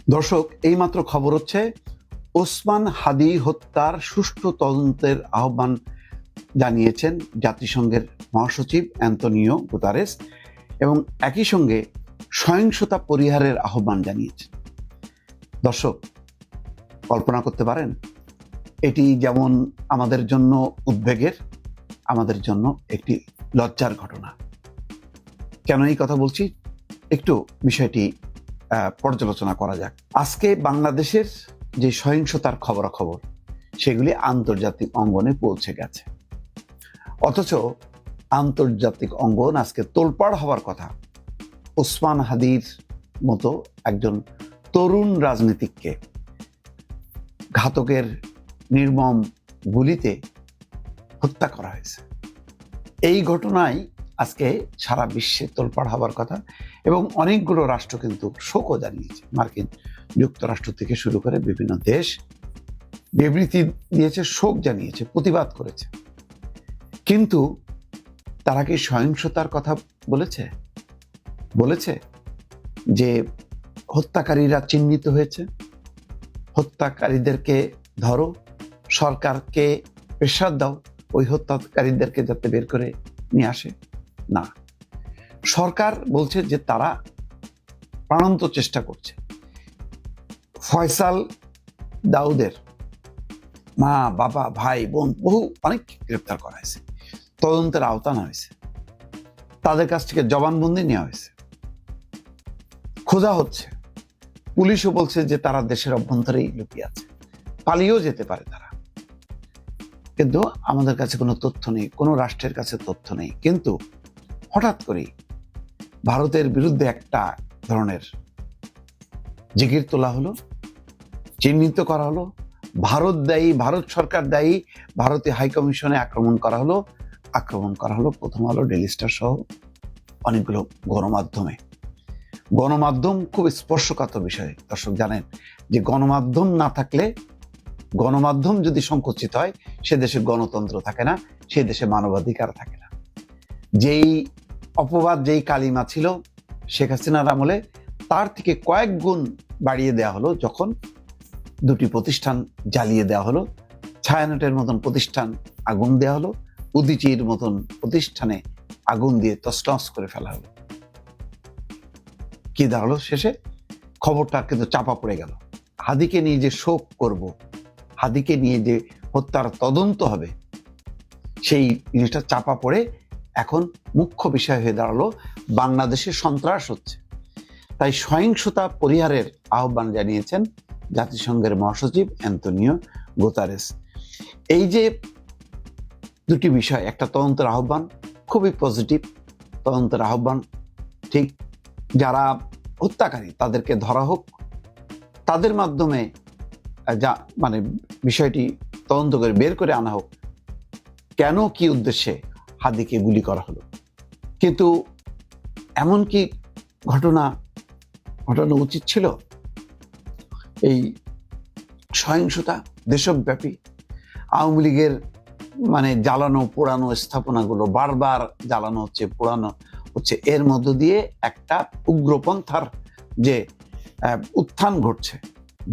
দর্শক, এইমাত্র খবর হচ্ছে ওসমান হাদি হত্যার সুষ্ঠু তদন্তের আহ্বান জানিয়েছেন জাতিসংঘের মহাসচিব অ্যান্তোনিও গুতারেস এবং একই সঙ্গে সহিংসতা পরিহারের আহ্বান জানিয়েছেন। দর্শক, কল্পনা করতে পারেন, এটি যেমন আমাদের জন্য উদ্বেগের, আমাদের জন্য একটি লজ্জার ঘটনা। কেন এই কথা বলছি, একটু বিষয়টি পর্যালোচনা করা যাক। আজকে বাংলাদেশের যে সহিংসতার খবরাখবর, সেগুলি আন্তর্জাতিক অঙ্গনে পৌঁছে গেছে, অথচ আন্তর্জাতিক অঙ্গন আজকে তোলপাড় হওয়ার কথা ওসমান হাদির মতো একজন তরুণ রাজনীতিককে ঘাতকের নির্মম গুলিতে হত্যা করা হয়েছে। এই ঘটনায় আজকে সারা বিশ্বে তোলপাড় হওয়ার কথা এবং অনেকগুলো রাষ্ট্র কিন্তু শোকও জানিয়েছে। মার্কিন যুক্তরাষ্ট্র থেকে শুরু করে বিভিন্ন দেশ বিবৃতি দিয়েছে, শোক জানিয়েছে, প্রতিবাদ করেছে। কিন্তু তারা কি সহিংসতার কথা বলেছে যে হত্যাকারীরা চিহ্নিত হয়েছে, হত্যাকারীদেরকে ধরো, সরকারকে প্রেসার দাও ওই হত্যাকারীদেরকে যাতে বের করে নিয়ে আসে? না, সরকার বলছে যে তারা প্রাণান্ত চেষ্টা করছে। ফয়সাল দাউদের মা, বাবা, ভাই, বোন বহু অনেক গ্রেপ্তার করা হয়েছে, তদন্তের আওতা নেওয়া হয়েছে, তাদের কাছ থেকে জবানবন্দি নেওয়া হয়েছে, খোঁজা হচ্ছে। পুলিশও বলছে যে তারা দেশের অভ্যন্তরেই লুকিয়ে আছে, পালিয়েও যেতে পারে তারা। কিন্তু আমাদের কাছে কোনো তথ্য নেই, কোনো রাষ্ট্রের কাছে তথ্য নেই। কিন্তু হঠাৎ করেই ভারতের বিরুদ্ধে একটা ধরনের জিগির তোলা হলো, চিহ্নিত করা হলো, ভারত দায়ী, ভারত সরকার দায়ী, ভারতীয় হাইকমিশনে আক্রমণ করা হলো প্রথম আলো, ডেইলি স্টার সহ অনেকগুলো গণমাধ্যম খুব স্পর্শকাতর বিষয়। দর্শক জানেন যে গণমাধ্যম না থাকলে, গণমাধ্যম যদি সংকুচিত হয়, সে দেশে গণতন্ত্র থাকে না, সে দেশে মানবাধিকার থাকে না। যেই অপবাদ, যেই কালিমা ছিল শেখ হাসিনার আমলে, তার থেকে কয়েক গুণ বাড়িয়ে দেওয়া হলো যখন দুটি প্রতিষ্ঠান জ্বালিয়ে দেওয়া হলো, ছায়ানটের মতন প্রতিষ্ঠান আগুন দেওয়া হলো, উদীচীর মতন প্রতিষ্ঠানে আগুন দিয়ে তছনছ করে ফেলা হলো। কি দাঁড়ালো শেষে? খবরটা কিন্তু চাপা পড়ে গেল। হাদিকে নিয়ে যে শোক করব, হাদিকে নিয়ে যে হত্যার তদন্ত হবে, সেই জিনিসটা চাপা পড়ে এখন মুখ্য বিষয় হয়ে দাঁড়ালো বাংলাদেশে সন্ত্রাস হচ্ছে। তাই সহিংসতা পরিহারের আহ্বান জানিয়েছেন জাতিসংঘের মহাসচিব অ্যান্তোনিও গুতারেস। এই যে দুটি বিষয়, একটা তদন্তের আহ্বান, খুবই পজিটিভ তদন্তের আহ্বান, ঠিক। যারা হত্যাকারী তাদেরকে ধরা হোক, তাদের মাধ্যমে যা বিষয়টি তদন্ত করে বের করে আনা হোক, কেন কি উদ্দেশ্যে হাদিকে গুলি করা হলো। কিন্তু এমন কি ঘটনা ঘটানো উচিত ছিল? এই সহিংসতা দেশব্যাপী, আওয়ামী লীগের জ্বালানো পোড়ানো স্থাপনাগুলো বারবার জ্বালানো হচ্ছে, পোড়ানো হচ্ছে, এর মধ্য দিয়ে একটা উগ্রপন্থার যে উত্থান ঘটছে,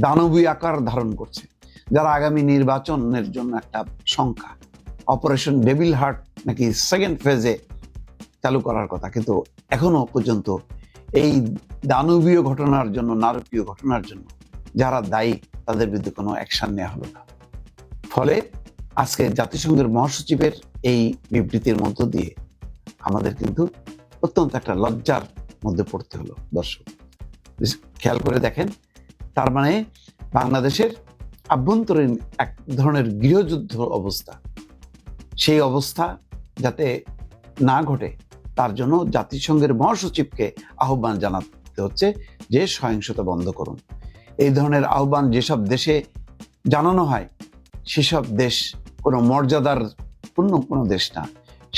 দানবী আকার ধারণ করছে, যারা আগামী নির্বাচনের জন্য একটা সংখ্যা, অপারেশন ডেভিল হার্ট নাকি সেকেন্ড ফেজে চালু করার কথা, কিন্তু এখনো পর্যন্ত এই দানবীয় ঘটনার জন্য, নারকীয় ঘটনার জন্য যারা দায়ী, তাদের বিরুদ্ধে কোনো অ্যাকশন নেওয়া হলো না। ফলে আজকে জাতিসংঘের মহাসচিবের এই বিবৃতির মধ্য দিয়ে আমাদের কিন্তু অত্যন্ত একটা লজ্জার মধ্যে পড়তে হলো। দর্শক খেয়াল করে দেখেন, তার মানে বাংলাদেশের আভ্যন্তরীণ এক ধরনের গৃহযুদ্ধ অবস্থা, সেই অবস্থা যাতে না ঘটে তার জন্য জাতিসংঘের মহাসচিবকে আহ্বান জানাতে হচ্ছে যে সহিংসতা বন্ধ করুন। এই ধরনের আহ্বান যেসব দেশে জানানো হয়, সেসব দেশ কোনো মর্যাদার পূর্ণ কোনো দেশ না।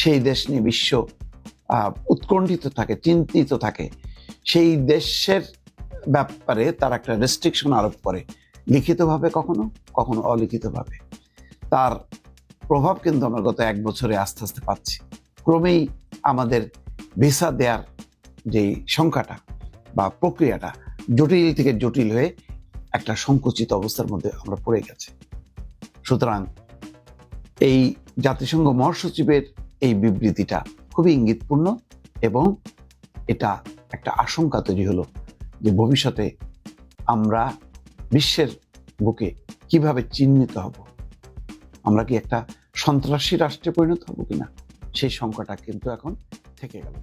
সেই দেশ নিয়ে বিশ্ব উৎকণ্ঠিত থাকে, চিন্তিত থাকে। সেই দেশের ব্যাপারে তার একটা রেস্ট্রিকশন আরোপ করে, লিখিতভাবে কখনো কখনো অলিখিতভাবে। তার প্রভাব কিন্তু আমরা গত 1 বছরে আস্তে আস্তে পাচ্ছি। ক্রমেই আমাদের ভিসা দেওয়ার যে সংখ্যাটা বা প্রক্রিয়াটা জটিল থেকে জটিল হয়ে একটা সংকুচিত অবস্থার মধ্যে আমরা পড়ে গেছি। সুতরাং এই জাতিসংঘ মহাসচিবের এই বিবৃতিটা খুবই ইঙ্গিতপূর্ণ এবং এটা একটা আশঙ্কা তৈরি হলো যে ভবিষ্যতে আমরা বিশ্বের বুকে কিভাবে চিহ্নিত হব, আমরা কি একটা সন্ত্রাসী রাষ্ট্রে পরিণত হব কিনা, সেই শঙ্কাটা কিন্তু এখন থেকে গেল।